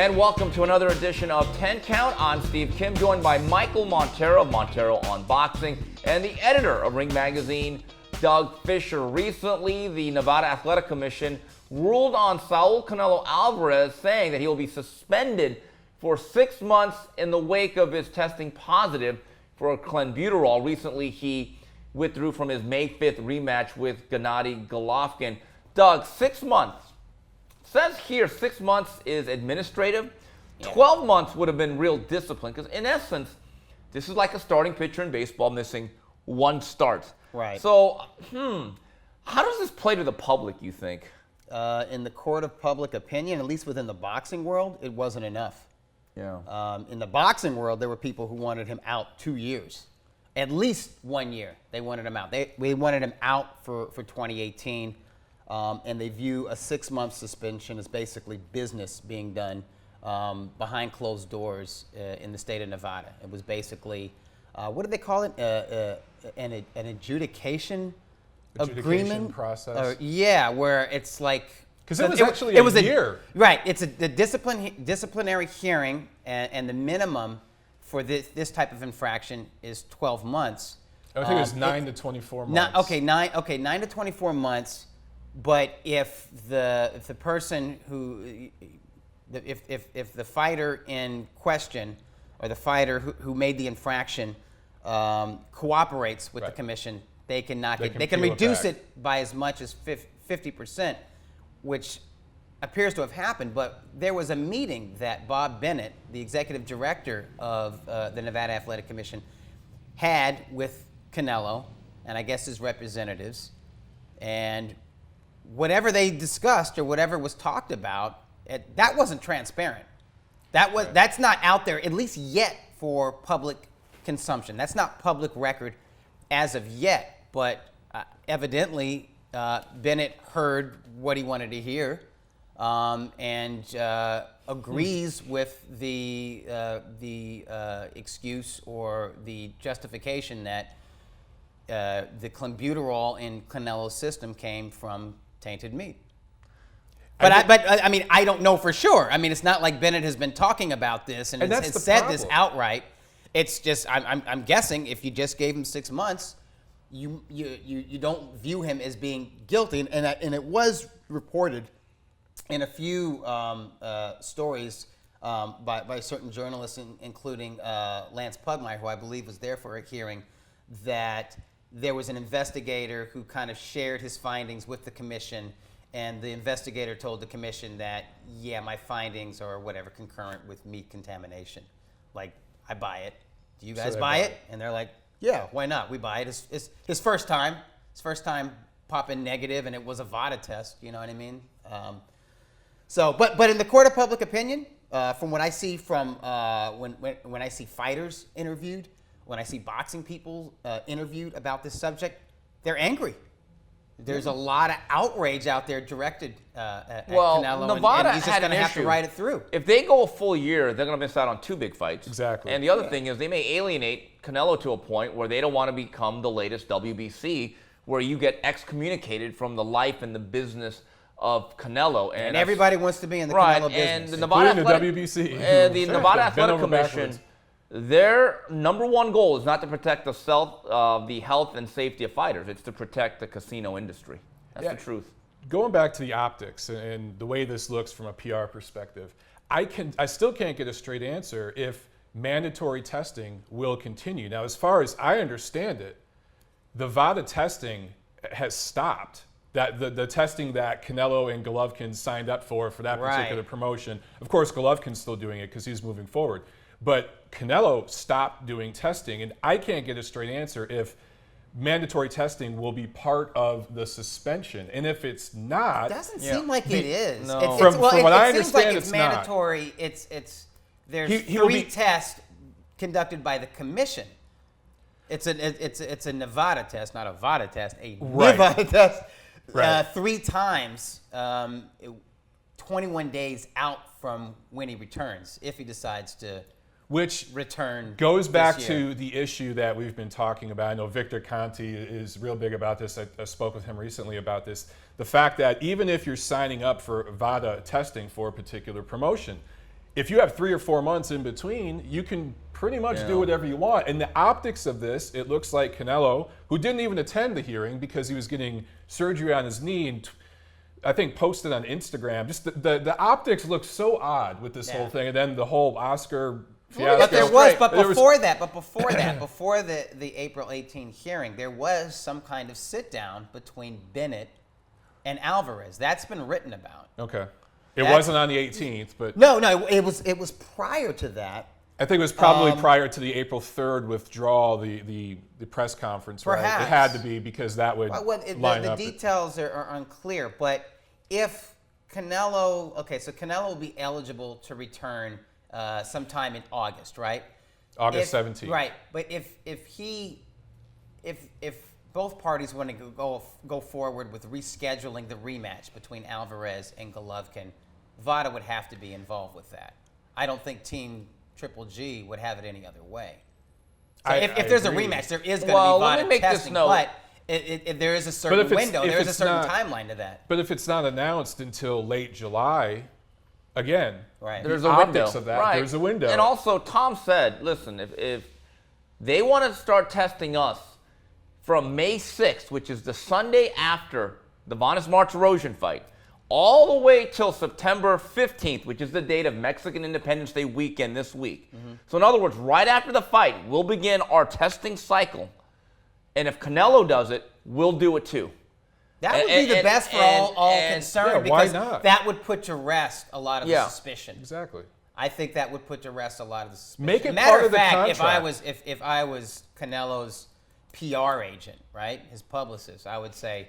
And welcome to another edition of 10 Count. I'm Steve Kim, joined by Michael Montero, Montero on Boxing, and the editor of Ring Magazine, Doug Fischer. Recently, the Nevada Athletic Commission ruled on Saul Canelo Alvarez, saying that he will be suspended for 6 months in the wake of his testing positive for Clenbuterol. Recently, he withdrew from his May 5th rematch with Gennady Golovkin. Doug, 6 months. Says here 6 months is administrative. 12 months would have been real discipline, because in essence, this is like a starting pitcher in baseball missing one start. Right. So, how does this play to the public, you think? In the court of public opinion, at least within the boxing world, it wasn't enough. Yeah. In the boxing world, there were people who wanted him out 2 years. At least 1 year, they wanted him out. They wanted him out for 2018, and they view a 6-month suspension as basically business being done behind closed doors in the state of Nevada. It was basically, what did they call it? An adjudication agreement process. Yeah, where it's like, because it was actually a year. Right. It's the disciplinary hearing, and the minimum for this type of infraction is 12 months. I think it was 9 to 24 months. 9 to 24 months. But if the person if the fighter in question, or the fighter who made the infraction cooperates with the commission, they can reduce it by as much as 50%, which appears to have happened. But there was a meeting that Bob Bennett, the executive director of the Nevada Athletic Commission, had with Canelo and I guess his representatives, and whatever they discussed or whatever was talked about, that wasn't transparent. That's not out there, at least yet, for public consumption. That's not public record as of yet. But evidently, Bennett heard what he wanted to hear, and agrees with the excuse or the justification that the Clenbuterol in Canelo's system came from tainted meat. But I mean, I don't know for sure. I mean, it's not like Bennett has been talking about this and has said this outright. It's just, I'm guessing if you just gave him 6 months, you don't view him as being guilty. And it was reported in a few stories by certain journalists, including Lance Pugmire, who I believe was there for a hearing, that there was an investigator who kind of shared his findings with the commission, and the investigator told the commission that, yeah, my findings are whatever concurrent with meat contamination. Like, I buy it. Do you guys buy it? And they're like, yeah, why not? We buy it. His first time popping negative, and it was a VADA test. You know what I mean? But in the court of public opinion, from what I see from when I see fighters interviewed, when I see boxing people interviewed about this subject, they're angry. There's a lot of outrage out there directed at Canelo, Nevada and he's just going to have to ride it through. If they go a full year, they're going to miss out on 2 big fights. Exactly. And the other thing is they may alienate Canelo to a point where they don't want to become the latest WBC, where you get excommunicated from the life and the business of Canelo. And everybody wants to be in the Canelo business. And the Nevada WBC. The Nevada Athletic Commission, their number one goal is not to protect the health and safety of fighters. It's to protect the casino industry. That's the truth. Going back to the optics and the way this looks from a PR perspective, I still can't get a straight answer if mandatory testing will continue. Now, as far as I understand it, the VADA testing has stopped. That the testing that Canelo and Golovkin signed up for that particular promotion. Of course, Golovkin's still doing it because he's moving forward. But Canelo stopped doing testing, and I can't get a straight answer if mandatory testing will be part of the suspension. And if it's not, it doesn't seem like it is. No. From what I understand, it's mandatory. There's 3 tests conducted by the commission. It's a Nevada test, not a VADA test. Nevada test. 3 times, 21 days out from when he returns, if he decides to which return. Goes back to the issue that we've been talking about. I know Victor Conti is real big about this. I spoke with him recently about this. The fact that even if you're signing up for VADA testing for a particular promotion, if you have 3 or 4 months in between, you can pretty much do whatever you want. And the optics of this, it looks like Canelo, who didn't even attend the hearing because he was getting surgery on his knee, and I think posted on Instagram. Just the optics look so odd with this whole thing, and then the whole Oscar fiasco. But before the April 18 hearing, there was some kind of sit down between Bennett and Alvarez. That's been written about. Okay. It wasn't on the 18th, but no, it was prior to that. I think it was probably prior to the April 3rd withdrawal, the press conference, perhaps. Right? It had to be because that would line the up. The details are unclear, but if Canelo, so Canelo will be eligible to return sometime in August, right? August 17th. Right, but if both parties want to go forward with rescheduling the rematch between Alvarez and Golovkin, VADA would have to be involved with that. I don't think Team Triple G would have it any other way. So if there's a rematch, there is going to be VADA testing, but there is a certain window, there is a certain timeline to that. But if it's not announced until late July, again, there's a window of that. There's a window. And also, Tom said, listen, if they want to start testing us from May 6th, which is the Sunday after the Vanes Martirosyan fight, all the way till September 15th, which is the date of Mexican Independence Day weekend this week. So in other words, right after the fight, we'll begin our testing cycle. And if Canelo does it, we'll do it too. That would be the best for all concerned, because that would put to rest a lot of the suspicion. Exactly. I think that would put to rest a lot of the suspicion. Make it part of the contract. If I was Canelo's PR agent, right, his publicist, I would say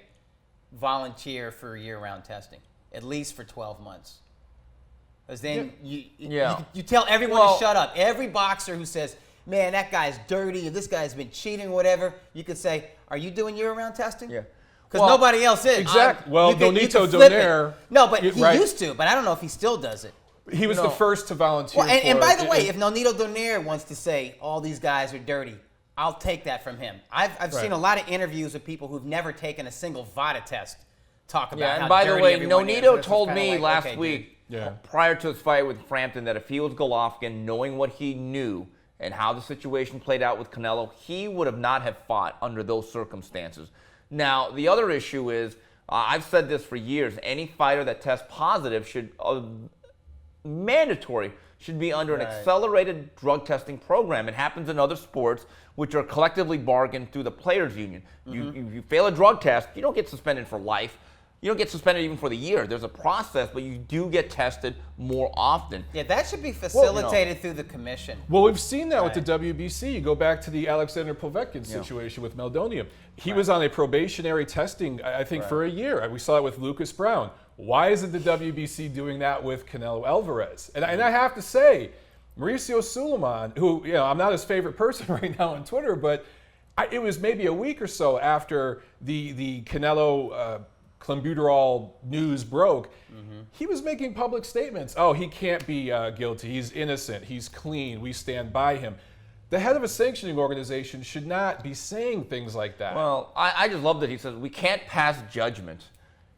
volunteer for year-round testing, at least for 12 months. Because then you tell everyone to shut up. Every boxer who says, man, that guy's dirty, or this guy's been cheating, or whatever, you could say, are you doing year-round testing? Yeah. Because nobody else is. Exactly. Donito Donaire. No, but he used to, but I don't know if he still does it. He was the first to volunteer. Well, and by the way, if Donito Donaire wants to say all these guys are dirty, I'll take that from him. I've seen a lot of interviews with people who've never taken a single VADA test talk about how and by the dirty way, everyone Nonito is. told me last week, Yeah. prior to his fight with Frampton, that if he was Golovkin, knowing what he knew and how the situation played out with Canelo, he would have not have fought under those circumstances. Now, the other issue is, I've said this for years, any fighter that tests positive should, mandatory, should be under an accelerated drug testing program. It happens in other sports, which are collectively bargained through the players' union. You fail a drug test, you don't get suspended for life. You don't get suspended even for the year. There's a process, but you do get tested more often. Yeah, that should be facilitated through the commission. Well, we've seen that with the WBC. You go back to the Alexander Povetkin situation with Meldonium. He was on a probationary testing, I think, for a year. We saw it with Lucas Brown. Why isn't the WBC doing that with Canelo Alvarez? And I have to say, Mauricio Suleiman, who, I'm not his favorite person right now on Twitter, but it was maybe a week or so after the Canelo Clenbuterol news broke, he was making public statements. Oh, he can't be guilty. He's innocent. He's clean. We stand by him. The head of a sanctioning organization should not be saying things like that. Well, I just love that he says we can't pass judgment.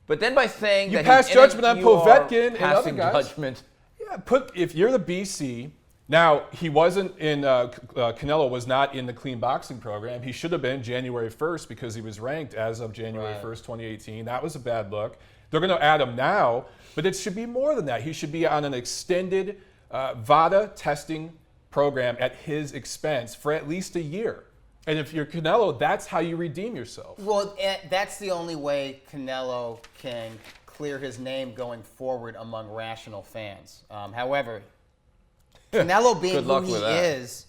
But then by saying you that pass judgment on Povetkin and other guys. Judgment. Yeah, if you're the BC. Now, he wasn't in, Canelo was not in the clean boxing program. He should have been January 1st because he was ranked as of January 1st, 2018. That was a bad look. They're going to add him now, but it should be more than that. He should be on an extended VADA testing program at his expense for at least a year. And if you're Canelo, that's how you redeem yourself. Well, that's the only way Canelo can clear his name going forward among rational fans. However, Canelo being who he is,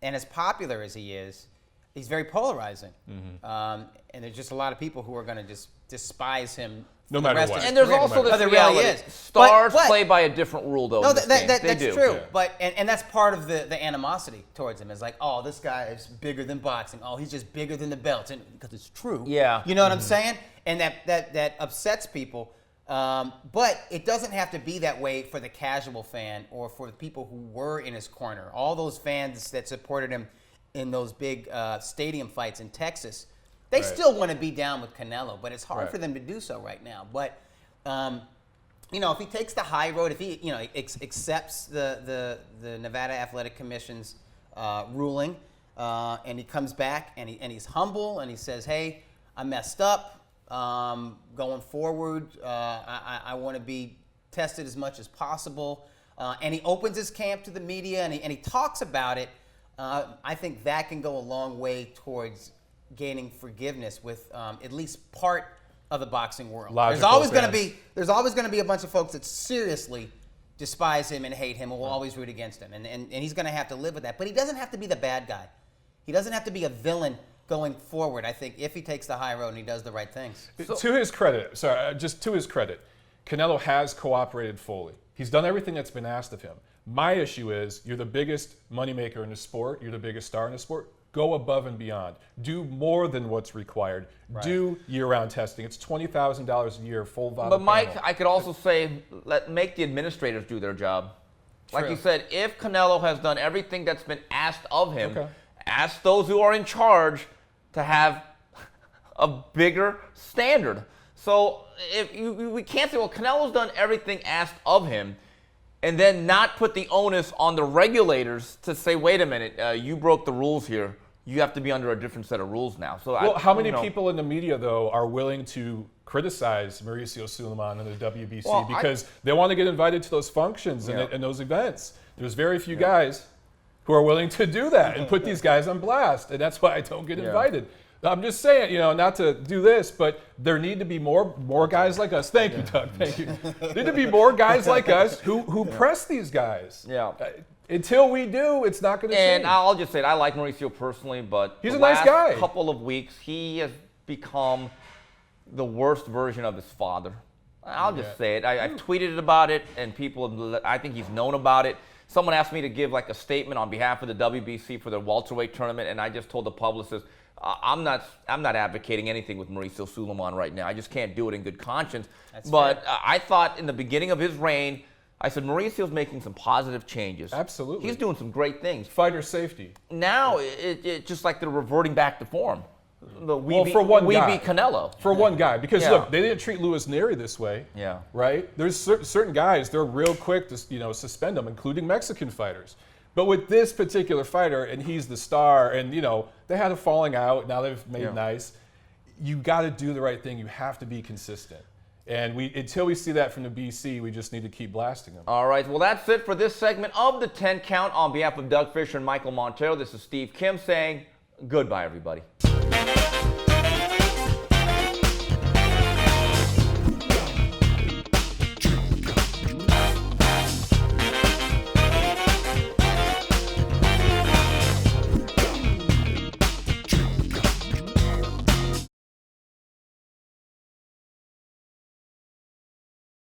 and as popular as he is, he's very polarizing. And there's just a lot of people who are going to just despise him. No matter what. And there's also this reality. Stars play by a different rule, though. No, that's true. But and that's part of the animosity towards him. It's like, oh, this guy is bigger than boxing. Oh, he's just bigger than the belt. And because it's true. Yeah. You know what I'm saying? And that upsets people. But it doesn't have to be that way for the casual fan or for the people who were in his corner. All those fans that supported him in those big stadium fights in Texas, they still want to be down with Canelo, but it's hard for them to do so right now. But if he takes the high road, if he, accepts the Nevada Athletic Commission's ruling, and he comes back and he's humble and he says, hey, I messed up. Going forward, I want to be tested as much as possible. And he opens his camp to the media and he talks about it. I think that can go a long way towards gaining forgiveness with at least part of the boxing world. There's always going to be a bunch of folks that seriously despise him and hate him and will always root against him. And he's going to have to live with that. But he doesn't have to be the bad guy. He doesn't have to be a villain going forward, I think, if he takes the high road and he does the right things. To his credit, Canelo has cooperated fully. He's done everything that's been asked of him. My issue is, you're the biggest moneymaker in the sport. You're the biggest star in the sport. Go above and beyond. Do more than what's required. Right. Do year-round testing. It's $20,000 a year, full volume. But Mike, I could also say, make the administrators do their job. Like you said, if Canelo has done everything that's been asked of him, ask those who are in charge to have a bigger standard. So we can't say, well, Canelo's done everything asked of him, and then not put the onus on the regulators to say, wait a minute, you broke the rules here. You have to be under a different set of rules now. So how many people in the media, though, are willing to criticize Mauricio Sulaiman and the WBC because they want to get invited to those functions and those events? There's very few guys who are willing to do that and put these guys on blast, and that's why I don't get invited. I'm just saying, not to do this, but there need to be more guys like us. Thank you, Doug. Thank you. There need to be more guys like us who press these guys. Yeah. Until we do, it's not going to change. And I'll just say, I like Mauricio personally, but he's a nice guy. The last couple of weeks, he has become the worst version of his father. I'll just say it. I've tweeted about it, and I think he's known about it. Someone asked me to give a statement on behalf of the WBC for the welterweight tournament, and I just told the publicist, I'm not advocating anything with Mauricio Sulaiman right now. I just can't do it in good conscience. But I thought in the beginning of his reign, I said, Mauricio's making some positive changes. Absolutely. He's doing some great things. Fighter safety. Now, it's just like they're reverting back to form. We beat Canelo. For one guy. Because, look, they didn't treat Luis Nery this way. Yeah. Right? There's certain guys, they're real quick to suspend them, including Mexican fighters. But with this particular fighter, and he's the star, and, they had a falling out. Now they've made nice. You got to do the right thing. You have to be consistent. And until we see that from the BC, we just need to keep blasting them. All right. Well, that's it for this segment of the 10 Count. On behalf of Doug Fischer and Michael Montero, this is Steve Kim saying goodbye, everybody.